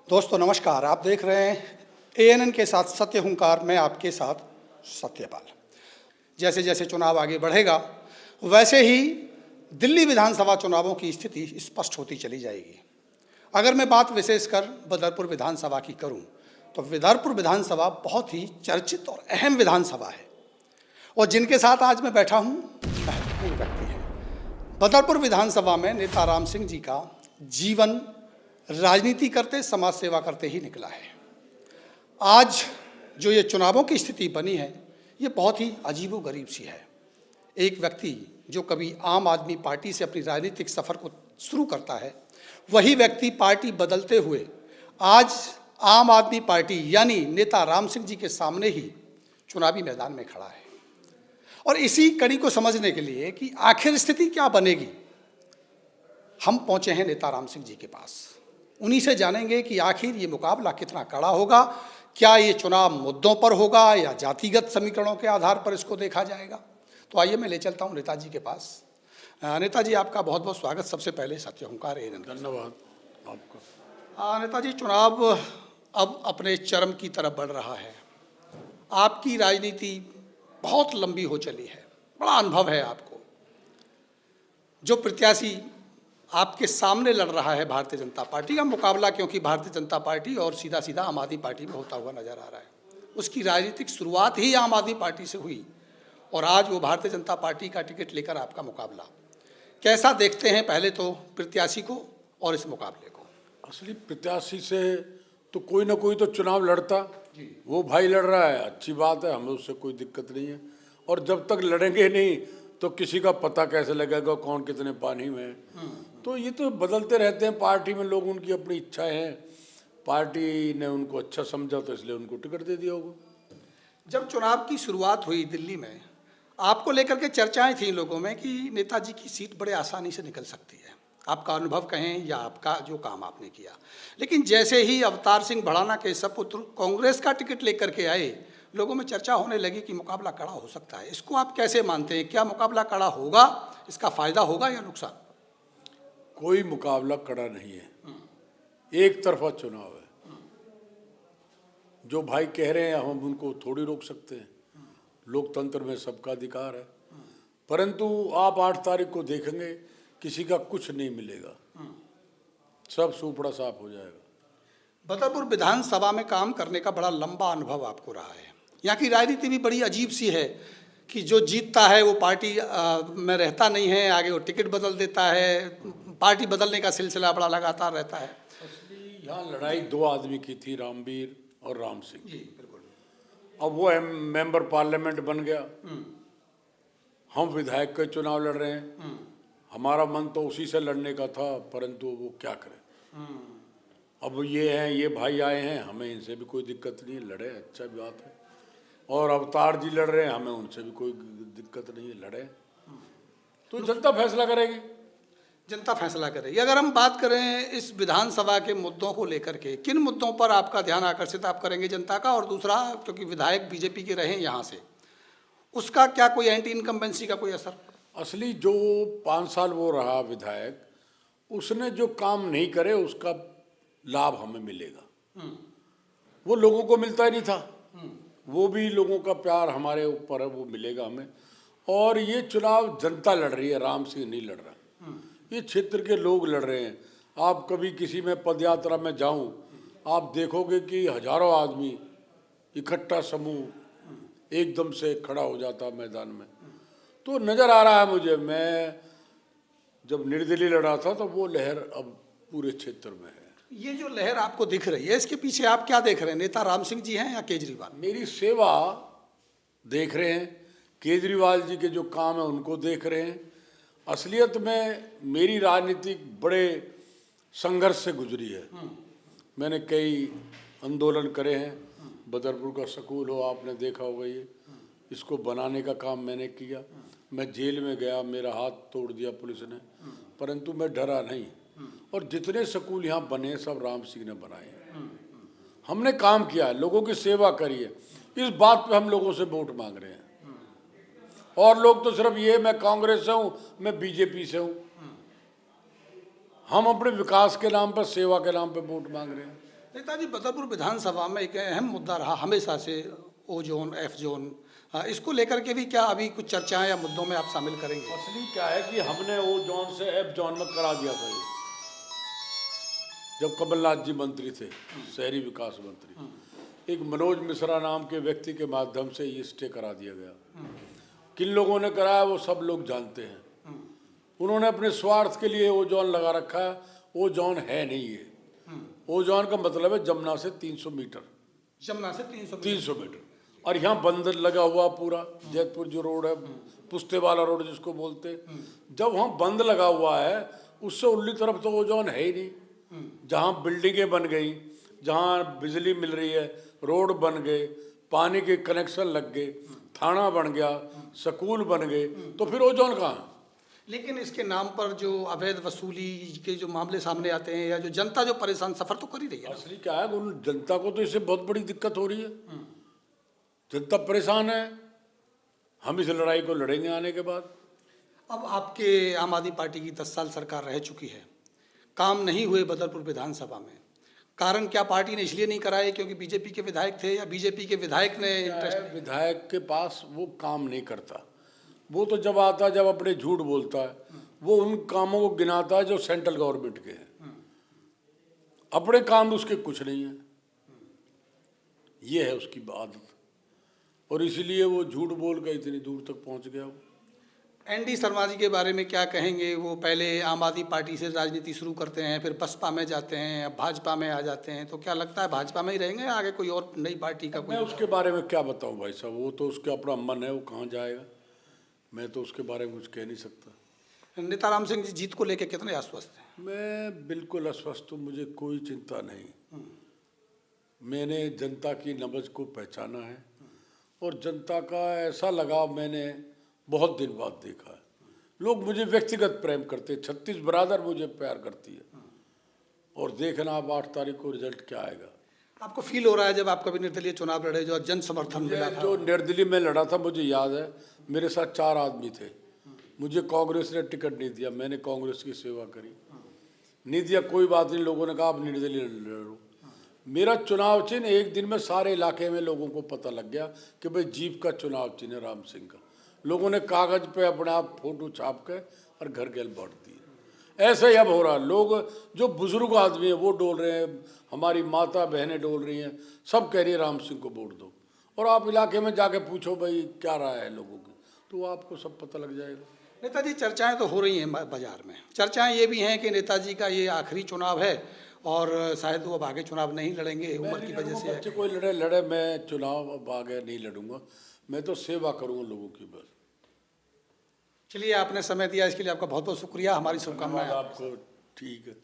दोस्तों नमस्कार। आप देख रहे हैं एएनएन के साथ सत्य हुंकार, मैं आपके साथ सत्यपाल। जैसे जैसे चुनाव आगे बढ़ेगा वैसे ही दिल्ली विधानसभा चुनावों की स्थिति स्पष्ट होती चली जाएगी। अगर मैं बात विशेषकर बदरपुर विधानसभा की करूं तो बदरपुर विधानसभा बहुत ही चर्चित और अहम विधानसभा है और जिनके साथ आज मैं बैठा हूं महत्वपूर्ण व्यक्ति हैं। बदरपुर विधानसभा में नेता राम सिंह जी का जीवन राजनीति करते, समाज सेवा करते ही निकला है। आज जो ये चुनावों की स्थिति बनी है ये बहुत ही अजीबोगरीब सी है। एक व्यक्ति जो कभी आम आदमी पार्टी से अपनी राजनीतिक सफ़र को शुरू करता है, वही व्यक्ति पार्टी बदलते हुए आज आम आदमी पार्टी यानी नेता राम सिंह जी के सामने ही चुनावी मैदान में खड़ा है। और इसी कड़ी को समझने के लिए कि आखिर स्थिति क्या बनेगी, हम पहुंचे हैं नेता राम सिंह जी के पास। उन्हीं से जानेंगे कि आखिर ये मुकाबला कितना कड़ा होगा, क्या ये चुनाव मुद्दों पर होगा या जातिगत समीकरणों के आधार पर इसको देखा जाएगा। तो आइए मैं ले चलता हूँ नेताजी के पास। नेताजी, आपका बहुत बहुत स्वागत। सबसे पहले सत्य हुंकार एएनएन। धन्यवाद आपका। नेताजी, चुनाव अब अपने चरम की तरफ बढ़ रहा है। आपकी राजनीति बहुत लंबी हो चली है, बड़ा अनुभव है आपको। जो प्रत्याशी आपके सामने लड़ रहा है भारतीय जनता पार्टी का मुकाबला, क्योंकि भारतीय जनता पार्टी और सीधा सीधा आम आदमी पार्टी में होता हुआ नजर आ रहा है, उसकी राजनीतिक शुरुआत ही आम आदमी पार्टी से हुई और आज वो भारतीय जनता पार्टी का टिकट लेकर आपका मुकाबला। कैसा देखते हैं पहले तो प्रत्याशी को और इस मुकाबले को? असली प्रत्याशी से तो कोई ना कोई तो चुनाव लड़ता जी। वो भाई लड़ रहा है, अच्छी बात है, हमें उससे कोई दिक्कत नहीं है। और जब तक लड़ेंगे नहीं तो किसी का पता कैसे लगेगा कौन कितने पानी में है। तो ये तो बदलते रहते हैं पार्टी में लोग, उनकी अपनी इच्छाएं हैं। पार्टी ने उनको अच्छा समझा तो इसलिए उनको टिकट दे दिया होगा। जब चुनाव की शुरुआत हुई दिल्ली में, आपको लेकर के चर्चाएं थी लोगों में कि नेताजी की सीट बड़े आसानी से निकल सकती है। आपका अनुभव कहें या आपका जो काम आपने किया, लेकिन जैसे ही अवतार सिंह भड़ाना के सपुत्र कांग्रेस का टिकट लेकर के आए, लोगों में चर्चा होने लगी कि मुकाबला कड़ा हो सकता है। इसको आप कैसे मानते हैं? क्या मुकाबला कड़ा होगा? इसका फायदा होगा या नुकसान? कोई मुकाबला कड़ा नहीं है, एक तरफा चुनाव है। जो भाई कह रहे हैं हम उनको थोड़ी रोक सकते हैं, लोकतंत्र में सबका अधिकार है। परंतु आप 8 तारीख को देखेंगे किसी का कुछ नहीं मिलेगा, सब सूपड़ा साफ हो जाएगा। बदरपुर विधानसभा में काम करने का बड़ा लंबा अनुभव आपको रहा है। यहाँ की राजनीति भी बड़ी अजीब सी है कि जो जीतता है वो पार्टी में रहता नहीं है, आगे वो टिकट बदल देता है, पार्टी बदलने का सिलसिला बड़ा लगातार रहता है। असली यहाँ लड़ाई 2 आदमी की थी, रामवीर और राम सिंह जी बिल्कुल। अब वो मेंबर पार्लियामेंट बन गया, हम विधायक के चुनाव लड़ रहे हैं। हमारा मन तो उसी से लड़ने का था, परंतु वो क्या करें। अब ये हैं, ये भाई आए हैं, हमें इनसे भी कोई दिक्कत नहीं है, लड़े, अच्छा बात है। और अवतार जी लड़ रहे हैं, हमें उनसे भी कोई दिक्कत नहीं है, लड़े। तो जनता फैसला करेगी। जनता फैसला करेगी। अगर हम बात करें इस विधानसभा के मुद्दों को लेकर के, किन मुद्दों पर आपका ध्यान आकर्षित आप करेंगे जनता का? और दूसरा, क्योंकि विधायक बीजेपी के रहे यहाँ से, उसका क्या कोई एंटी इनकम्बेंसी का कोई असर? असली जो 5 साल वो रहा विधायक, उसने जो काम नहीं करे उसका लाभ हमें मिलेगा। वो लोगों को मिलता ही नहीं था, वो भी लोगों का प्यार हमारे ऊपर है, वो मिलेगा हमें। और ये चुनाव जनता लड़ रही है, राम सिंह नहीं लड़ रहा, ये क्षेत्र के लोग लड़ रहे हैं। आप कभी किसी में पदयात्रा में जाऊं, आप देखोगे कि हजारों आदमी इकट्ठा समूह एकदम से खड़ा हो जाता मैदान में। तो नज़र आ रहा है मुझे, मैं जब निर्दलीय लड़ा था तो वो लहर अब पूरे क्षेत्र में है। ये जो लहर आपको दिख रही है, इसके पीछे आप क्या देख रहे हैं? नेता राम सिंह जी हैं या केजरीवाल? मेरी सेवा देख रहे हैं, केजरीवाल जी के जो काम है उनको देख रहे हैं। असलियत में मेरी राजनीतिक बड़े संघर्ष से गुजरी है। मैंने कई आंदोलन करे हैं। बदरपुर का स्कूल हो, आपने देखा होगा, ये इसको बनाने का काम मैंने किया। मैं जेल में गया, मेरा हाथ तोड़ दिया पुलिस ने, परंतु मैं डरा नहीं। और जितने स्कूल यहाँ बने सब राम सिंह ने बनाए हैं। हमने काम किया है, लोगों की सेवा करी है। इस बात पे हम लोगों से वोट मांग रहे हैं। और लोग तो सिर्फ ये मैं कांग्रेस से हूँ, मैं बीजेपी से हूँ। हम अपने विकास के नाम पर, सेवा के नाम पर वोट मांग रहे हैं। नेताजी, बदरपुर विधानसभा में एक अहम मुद्दा रहा हमेशा से ओ जोन, एफ जोन, इसको लेकर के भी क्या अभी कुछ चर्चाएं या मुद्दों में आप शामिल करेंगे? असली क्या है कि हमने वो जोन से एफ जोन में करा दिया था ये, जब कमलनाथ जी मंत्री थे, शहरी विकास मंत्री। एक मनोज मिश्रा नाम के व्यक्ति के माध्यम से ये स्टे करा दिया गया। किन लोगों ने कराया वो सब लोग जानते हैं। उन्होंने अपने स्वार्थ के लिए वो जोन लगा रखा है। वो जोन है नहीं ये। वो जोन का मतलब है जमुना से 300 मीटर, जमुना से 300 मीटर। और यहाँ बंदर लगा हुआ पूरा जैतपुर जो रोड है, पुस्ते वाला रोड जिसको बोलते, जब वहाँ बंद लगा हुआ है उससे उल्ली तरफ तो वो जोन है ही नहीं। जहाँ बिल्डिंगें बन गई, जहाँ बिजली मिल रही है, रोड बन गए, पानी के कनेक्शन लग गए, थाना बन गया, स्कूल बन गए, तो फिर वो जोन कहाँ है? लेकिन इसके नाम पर जो अवैध वसूली के जो मामले सामने आते हैं, या जो जनता जो परेशान सफर तो कर ही रही है। असली क्या है, उन जनता को तो इससे बहुत बड़ी दिक्कत हो रही है। जनता परेशान है। हम इस लड़ाई को लड़ेंगे आने के बाद। अब आपके आम आदमी पार्टी की 10 साल सरकार रह चुकी है, काम नहीं हुए बदरपुर विधानसभा में। कारण क्या पार्टी ने इसलिए नहीं कराए क्योंकि बीजेपी के विधायक थे, या बीजेपी के विधायक ने इंटरेस्ट? विधायक के पास वो काम नहीं करता। वो तो जब आता है, जब अपने झूठ बोलता है, वो उन कामों को गिनाता है जो सेंट्रल गवर्नमेंट के हैं। अपने काम उसके कुछ नहीं है। ये है उसकी आदत, और इसीलिए वो झूठ बोल कर इतनी दूर तक पहुंच गया। वो एनडी शर्मा जी के बारे में क्या कहेंगे? वो पहले आम आदमी पार्टी से राजनीति शुरू करते हैं, फिर बसपा में जाते हैं, अब भाजपा में आ जाते हैं, तो क्या लगता है भाजपा में ही रहेंगे, आगे कोई और नई पार्टी का? मैं उसके बारे में क्या बताऊं भाई साहब, वो तो उसका अपना मन है, वो कहाँ जाएगा। मैं तो उसके बारे में कुछ कह नहीं सकता। नेता राम सिंह जी जीत को लेकर कितने आश्वस्त हैं? मैं बिल्कुल आश्वस्त हूँ, मुझे कोई चिंता नहीं। मैंने जनता की नब्ज को पहचाना है, और जनता का ऐसा लगाव मैंने बहुत दिन बाद देखा है। लोग मुझे व्यक्तिगत प्रेम करते हैं, 36 बरादर मुझे प्यार करती है। और देखना अब 8 तारीख को रिजल्ट क्या आएगा। आपको फील हो रहा है जब आप कभी निर्दलीय चुनाव लड़े, जो जन समर्थन मिला था? जो निर्दलीय में लड़ा था, मुझे याद है, मेरे साथ 4 आदमी थे। मुझे कांग्रेस ने टिकट नहीं दिया, मैंने कांग्रेस की सेवा करी। नहीं दिया, कोई बात नहीं, लोगों ने कहा आप निर्दलीय लड़ो। मेरा चुनाव चिन्ह एक दिन में सारे इलाके में लोगों को पता लग गया कि भाई जीप का चुनाव चिन्ह है राम सिंह का। लोगों ने कागज पे अपने आप फोटो छाप के और घर घर बांट दिए। ऐसा ही अब हो रहा है। लोग जो बुजुर्ग आदमी है वो डोल रहे हैं, हमारी माता बहनें डोल रही हैं, सब कह रही है राम सिंह को वोट दो। और आप इलाके में जाके पूछो भाई क्या राय है लोगों की, तो आपको सब पता लग जाएगा। नेताजी, चर्चाएं तो हो रही हैं बाजार में। चर्चाएं ये भी हैं कि नेताजी का ये आखिरी चुनाव है और शायद वो अब आगे चुनाव नहीं लड़ेंगे उम्र की वजह से। बच्चे कोई लड़े, मैं चुनाव अब आगे नहीं लड़ूंगा। मैं तो सेवा करूंगा लोगों की बस। चलिए, आपने समय दिया इसके लिए आपका बहुत बहुत शुक्रिया। हमारी शुभकामनाएं। आपको। ठीक है।